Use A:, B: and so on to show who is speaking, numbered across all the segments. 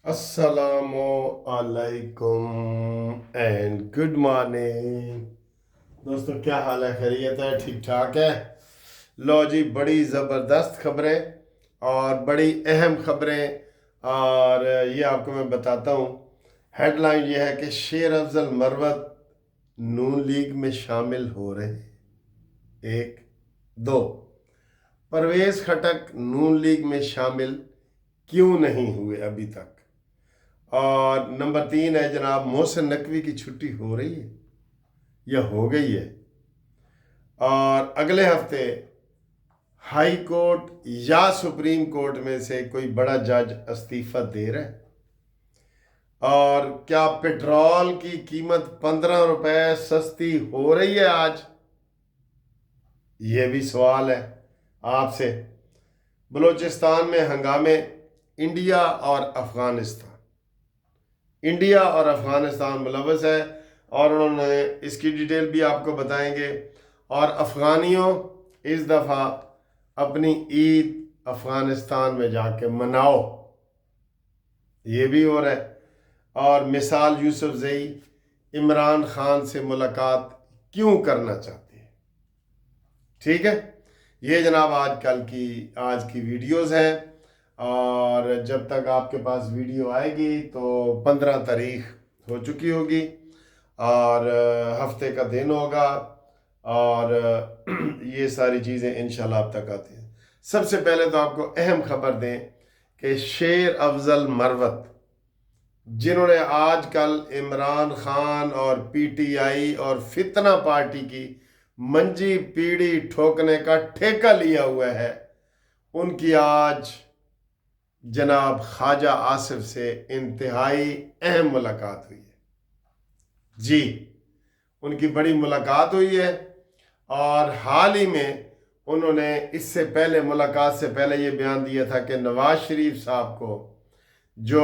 A: अस्सलामु अलैकुम and good morning. दोस्तों, क्या हाल है? खैरियत है? ठीक ठाक है? लो जी, बड़ी ज़बरदस्त खबरें और बड़ी अहम खबरें। और ये आपको मैं बताता हूँ। हेडलाइन ये है कि शेर अफजल मरवत नून लीग में शामिल हो रहे हैं। एक, दो, परवेज़ खटक नून लीग में शामिल क्यों नहीं हुए अभी तक। और नंबर तीन है जनाब, मोहसिन नकवी की छुट्टी हो रही है या हो गई है। और अगले हफ्ते हाई कोर्ट या सुप्रीम कोर्ट में से कोई बड़ा जज इस्तीफा दे रहा है। और क्या पेट्रोल की कीमत 15 रुपए सस्ती हो रही है आज? ये भी सवाल है आपसे। बलूचिस्तान में हंगामे, इंडिया और अफगानिस्तान मुलवस है और उन्होंने इसकी डिटेल भी आपको बताएंगे। और अफ़गानियों, इस दफ़ा अपनी ईद अफ़गानिस्तान में जाके मनाओ, ये भी हो रहा है। और मिसाल यूसुफजई इमरान खान से मुलाकात क्यों करना चाहती है। ठीक है, ये जनाब आज की वीडियोस हैं। और जब तक आपके पास वीडियो आएगी तो 15 तारीख हो चुकी होगी और हफ्ते का दिन होगा। और ये सारी चीज़ें इंशाल्लाह आप तक आती हैं। सबसे पहले तो आपको अहम खबर दें कि शेर अफजल मरवत, जिन्होंने आजकल इमरान खान और पीटीआई और फितना पार्टी की मंजी पीढ़ी ठोकने का ठेका लिया हुआ है, उनकी आज जनाब ख्वाजा आसिफ से इंतहाई अहम मुलाकात हुई है। जी, उनकी बड़ी मुलाकात हुई है। और हाल ही में उन्होंने इससे पहले, मुलाकात से पहले ये बयान दिया था कि नवाज शरीफ साहब को जो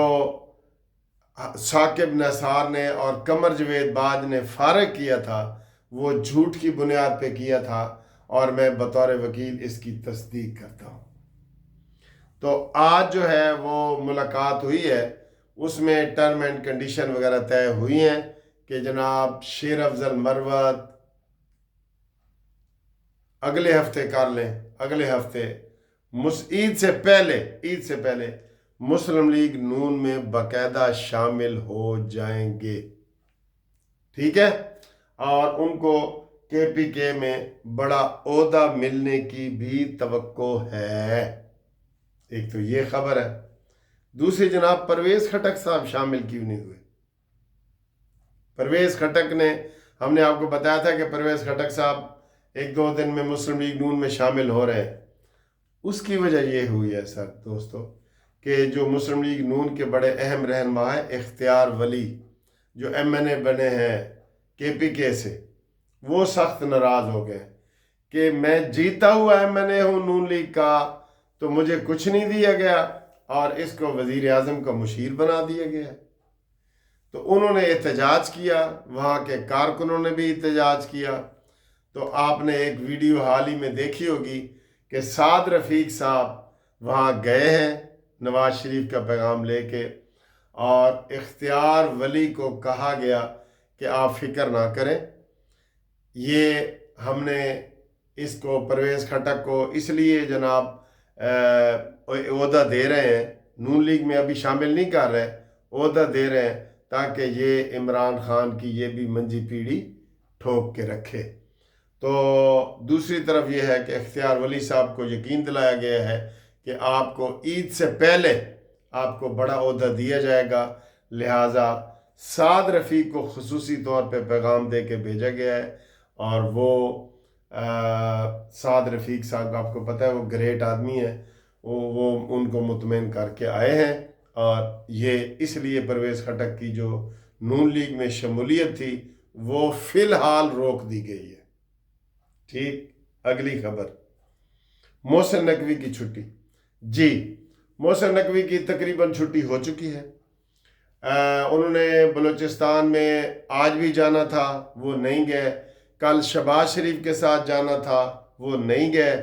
A: साकिब निसार ने और कमर जवेद बाज ने फारग किया था, वो झूठ की बुनियाद पे किया था और मैं बतौर वकील इसकी तस्दीक करता हूँ। तो आज जो है वो मुलाकात हुई है, उसमें टर्म एंड कंडीशन वगैरह तय हुई हैं कि जनाब शेर अफजल मरवत अगले हफ्ते कर लें। अगले हफ्ते ईद से पहले मुस्लिम लीग नून में बाकायदा शामिल हो जाएंगे। ठीक है, और उनको केपीके में बड़ा ओहदा मिलने की भी तवक्को है। एक तो ये खबर है। दूसरी जनाब, परवेज़ खटक साहब शामिल क्यों नहीं हुए? परवेज़ खटक ने, हमने आपको बताया था कि परवेज़ खटक साहब एक दो दिन में मुस्लिम लीग नून में शामिल हो रहे हैं। उसकी वजह ये हुई है सर दोस्तों कि जो मुस्लिम लीग नून के बड़े अहम रहनुमा हैं, इख्तियार वली, जो एमएनए बने हैं केपीके से, वो सख्त नाराज़ हो गए कि मैं जीता हुआ एमएनए हूँ नून लीग का, तो मुझे कुछ नहीं दिया गया और इसको वज़ीर आज़म का मुशीर बना दिया गया। तो उन्होंने एहतजाज किया, वहाँ के कारकुनों ने भी एहतजाज किया। तो आपने एक वीडियो हाल ही में देखी होगी कि साद रफ़ीक साहब वहाँ गए हैं नवाज शरीफ का पैगाम लेके, और इख्तियार वली को कहा गया कि आप फिक्र ना करें, ये हमने इसको परवेज़ खटक को इसलिए जनाब ओहदा दे रहे हैं, नून लीग में अभी शामिल नहीं कर रहे, ओहदा दे रहे हैं ताकि ये इमरान खान की ये भी मंजी पीढ़ी ठोक के रखे। तो दूसरी तरफ ये है कि इख्तियार वली साहब को यकीन दिलाया गया है कि आपको ईद से पहले आपको बड़ा ओहदा दिया जाएगा। लिहाजा साद रफ़ीक को खुसूसी तौर पे पैगाम दे के भेजा गया है। और वो साद रफ़ीक साहब, आपको पता है वो ग्रेट आदमी है, वो उनको मुतमईन करके आए हैं। और ये इसलिए परवेज़ खटक की जो नून लीग में शमूलियत थी वो फ़िलहाल रोक दी गई है। ठीक, अगली खबर, मोहसिन नकवी की छुट्टी। जी, मोहसिन नकवी की तकरीबन छुट्टी हो चुकी है। उन्होंने बलूचिस्तान में आज भी जाना था, वो नहीं गए। कल शहबाज शरीफ के साथ जाना था, वो नहीं गए।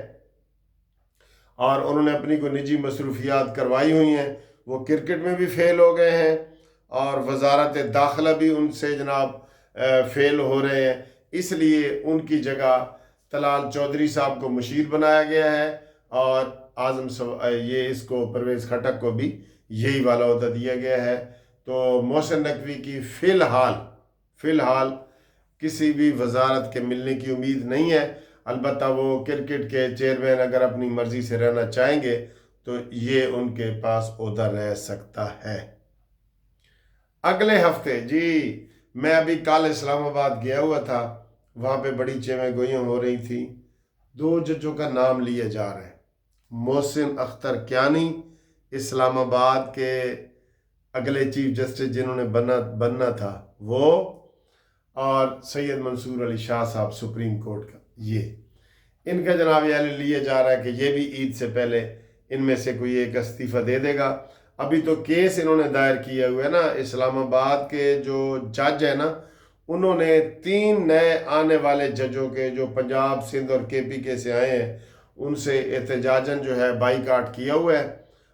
A: और उन्होंने अपनी को निजी मसरूफियात करवाई हुई हैं। وہ کرکٹ میں بھی فیل ہو گئے ہیں اور وزارت داخلہ بھی ان سے جناب فیل ہو رہے ہیں، اس لیے ان کی جگہ طلال چودھری صاحب کو مشیر بنایا گیا ہے اور یہ اس کو پرویز خٹک کو بھی یہی والا عہدہ دیا گیا ہے۔ تو محسن نقوی کی فی الحال کسی بھی وزارت کے ملنے کی امید نہیں ہے، البتہ وہ کرکٹ کے چیئرمین اگر اپنی مرضی سے رہنا چاہیں گے تو یہ ان کے پاس عہدہ رہ سکتا ہے۔ اگلے ہفتے جی میں ابھی کل اسلام آباد گیا ہوا تھا، وہاں پہ بڑی چیویں گوئیاں ہو رہی تھی، 2 ججوں کا نام لیے جا رہے ہیں، محسن اختر کیانی اسلام آباد کے اگلے چیف جسٹس جنہوں نے بننا تھا وہ، اور سید منصور علی شاہ صاحب سپریم کورٹ کا، یہ ان کا جناب یہ لیے جا رہا ہے کہ یہ بھی عید سے پہلے ان میں سے کوئی ایک استعفیٰ دے دے گا۔ ابھی تو کیس انہوں نے دائر کیا ہوا ہے نا، اسلام آباد کے جو جج ہیں نا، انہوں نے 3 نئے آنے والے ججوں کے جو پنجاب، سندھ اور کے پی کے سے آئے ہیں ان سے احتجاجاً جو ہے بائیکاٹ کیا ہوا ہے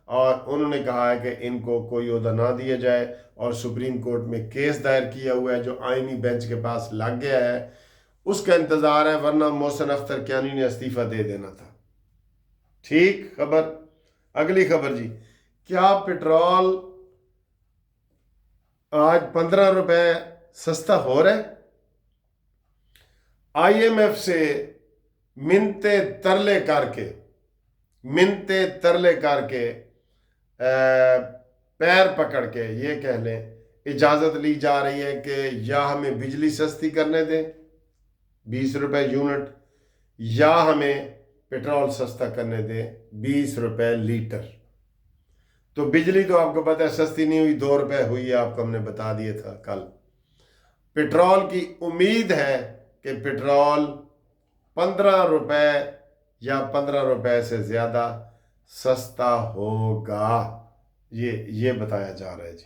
A: اور انہوں نے کہا ہے کہ ان کو کوئی عہدہ نہ دیا جائے، اور سپریم کورٹ میں کیس دائر کیا ہوا ہے جو آئینی بینچ کے پاس لگ گیا ہے، اس کا انتظار ہے، ورنہ محسن اختر کیانی نے استعفیٰ دے دینا تھا۔ ٹھیک خبر۔ اگلی خبر جی، کیا پٹرول آج 15 روپے سستا ہو رہا ہے؟ آئی ایم ایف سے منتے ترلے کر کے پیر پکڑ کے یہ کہہ لیں اجازت لی جا رہی ہے کہ یا ہمیں بجلی سستی کرنے دیں 20 روپے یونٹ، یا ہمیں پٹرول سستا کرنے دیں 20 روپے لیٹر۔ تو بجلی تو آپ کو پتہ ہے سستی نہیں ہوئی، 2 روپے ہوئی ہے، آپ کو ہم نے بتا دیا تھا کل۔ پٹرول کی امید ہے کہ پٹرول 15 روپے یا 15 روپے سے زیادہ سستا ہوگا، یہ بتایا جا رہا ہے جی۔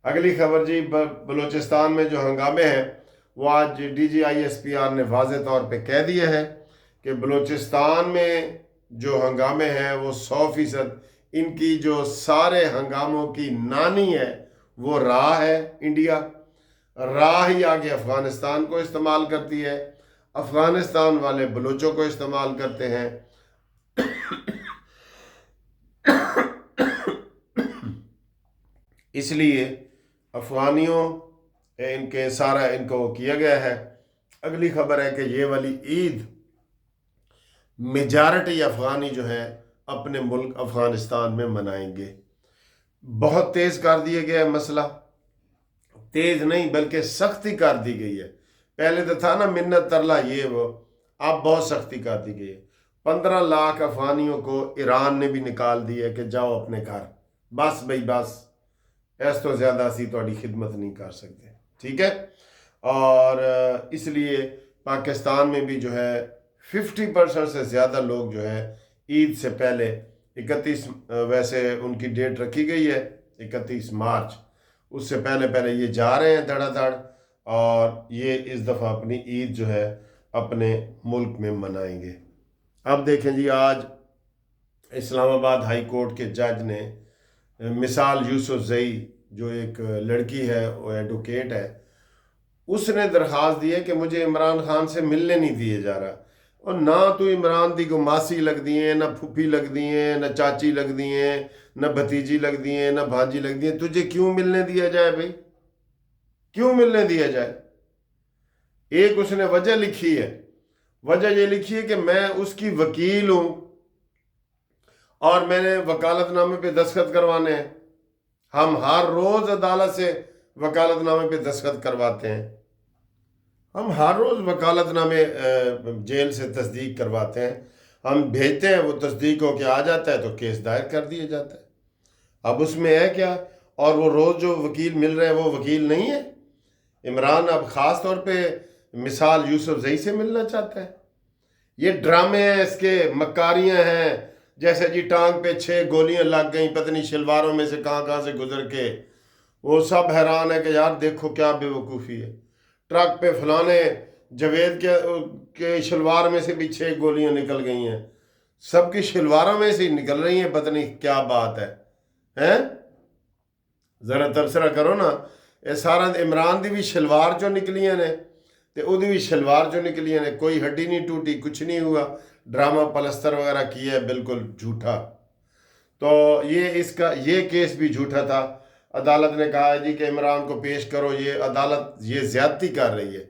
A: اگلی خبر جی، بلوچستان میں جو ہنگامے ہیں وہ آج D G I S P R نے واضح طور پہ کہہ دیا ہے کہ بلوچستان میں جو ہنگامے ہیں وہ 100%، ان کی جو سارے ہنگاموں کی نانی ہے وہ راہ ہے، انڈیا راہ ہی آگے افغانستان کو استعمال کرتی ہے، افغانستان والے بلوچوں کو استعمال کرتے ہیں۔ اس لیے افغانیوں ان کو کیا گیا ہے۔ اگلی خبر ہے کہ یہ والی عید میجارٹی افغانی جو ہے اپنے ملک افغانستان میں منائیں گے۔ بہت تیز کر دیا گیا ہے مسئلہ، تیز نہیں بلکہ سختی کر دی گئی ہے۔ پہلے تو تھا نا منت ترلا یہ وہ، اب بہت سختی کر دی گئی ہے۔ 15 لاکھ افغانیوں کو ایران نے بھی نکال دیا ہے کہ جاؤ اپنے گھر، بس بھائی بس، اس تو زیادہ اسی تہاڈی خدمت نہیں کر سکتے، ٹھیک ہے۔ اور اس لیے پاکستان میں بھی جو ہے 50% سے زیادہ لوگ جو ہے عید سے پہلے 31 ویسے ان کی ڈیٹ رکھی گئی ہے 31 مارچ، اس سے پہلے یہ جا رہے ہیں دھڑا دھڑ، اور یہ اس دفعہ اپنی عید جو ہے اپنے ملک میں منائیں گے۔ اب دیکھیں جی، آج اسلام آباد ہائی کورٹ کے جج نے مثال یوسف زئی جو ایک لڑکی ہے، وہ ایڈوکیٹ ہے، اس نے درخواست دی ہے کہ مجھے عمران خان سے ملنے نہیں دیے جا رہا، اور نہ تو عمران دی کو ماسی لگ دی ہیں، نہ پھوپھی لگ دی ہیں، نہ چاچی لگ دی ہیں، نہ بھتیجی لگ دی ہیں، نہ بھانجی لگ دی ہیں، تجھے کیوں ملنے دیا جائے بھائی؟ کیوں ملنے دیا جائے؟ ایک اس نے وجہ لکھی ہے، وجہ یہ لکھی ہے کہ میں اس کی وکیل ہوں اور میں نے وکالت نامے پہ دستخط کروانے ہیں، ہم ہر روز عدالت سے وکالت نامے پہ دستخط کرواتے ہیں، ہم ہر روز وکالت نامے جیل سے تصدیق کرواتے ہیں، ہم بھیجتے ہیں، وہ تصدیق ہو کے آ جاتا ہے تو کیس دائر کر دیا جاتا ہے۔ اب اس میں ہے کیا؟ اور وہ روز جو وکیل مل رہے ہیں وہ وکیل نہیں ہے۔ عمران اب خاص طور پہ مثال یوسف زئی سے ملنا چاہتا ہے۔ یہ ڈرامے ہیں، اس کے مکاریاں ہیں، جیسے جی ٹانگ پہ 6 گولیاں لگ گئیں، پتہ نہیں شلواروں میں سے کہاں سے گزر کے، وہ سب حیران ہے کہ یار دیکھو کیا بے وقوفی ہے، ٹرک پہ فلانے جاوید کے شلوار میں سے بھی 6 گولیاں نکل گئی ہیں، سب کی شلواروں میں سے نکل رہی ہیں، پتہ نہیں کیا بات ہے، हैं ज़रा तबसरा करो ना। ये सारा इमरान दी भी शलवार चो निकलियां ने ते उहदी भी शलवार चो निकलियां ने, कोई हड्डी नहीं टूटी, कुछ नहीं हुआ, ड्रामा पलस्तर वगैरह किया है, बिल्कुल झूठा। तो ये केस भी झूठा था। अदालत ने कहा है जी कि इमरान को पेश करो, ये अदालत ये ज्यादती कर रही है।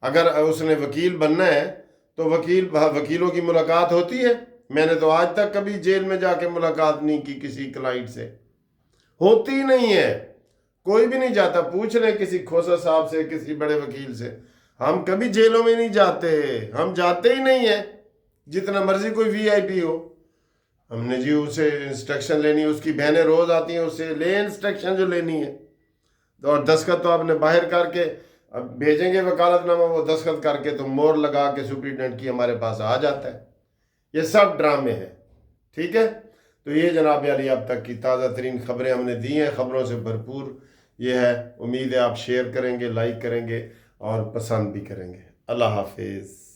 A: अगर उसने वकील बनना है तो वकीलों की मुलाकात होती है। मैंने तो आज तक कभी जेल में जाके मुलाकात नहीं की किसी क्लाइंट से, होती ही नहीं है, कोई भी नहीं जाता। पूछ ले किसी खोसा साहब से, किसी बड़े वकील से, हम कभी जेलों में नहीं जाते, हम जाते ही नहीं है, जितना मर्जी कोई वीआईपी हो। हमने जी उसे इंस्ट्रक्शन लेनी है, उसकी बहनें रोज आती हैं, उससे ले इंस्ट्रक्शन जो लेनी है। तो और दस्तखत तो आपने बाहर करके अब भेजेंगे वकालतनामा, वो दस्तखत करके तो मोहर लगा के सुप्रीटेंडेंट की हमारे पास आ जाता है। ये सब ड्रामे हैं, ठीक है। तो ये जनाब अली अब तक की ताज़ा तरीन खबरें हमने दी हैं, खबरों से भरपूर ये है। उम्मीद है आप शेयर करेंगे, लाइक करेंगे और पसंद भी करेंगे। अल्लाह हाफिज़।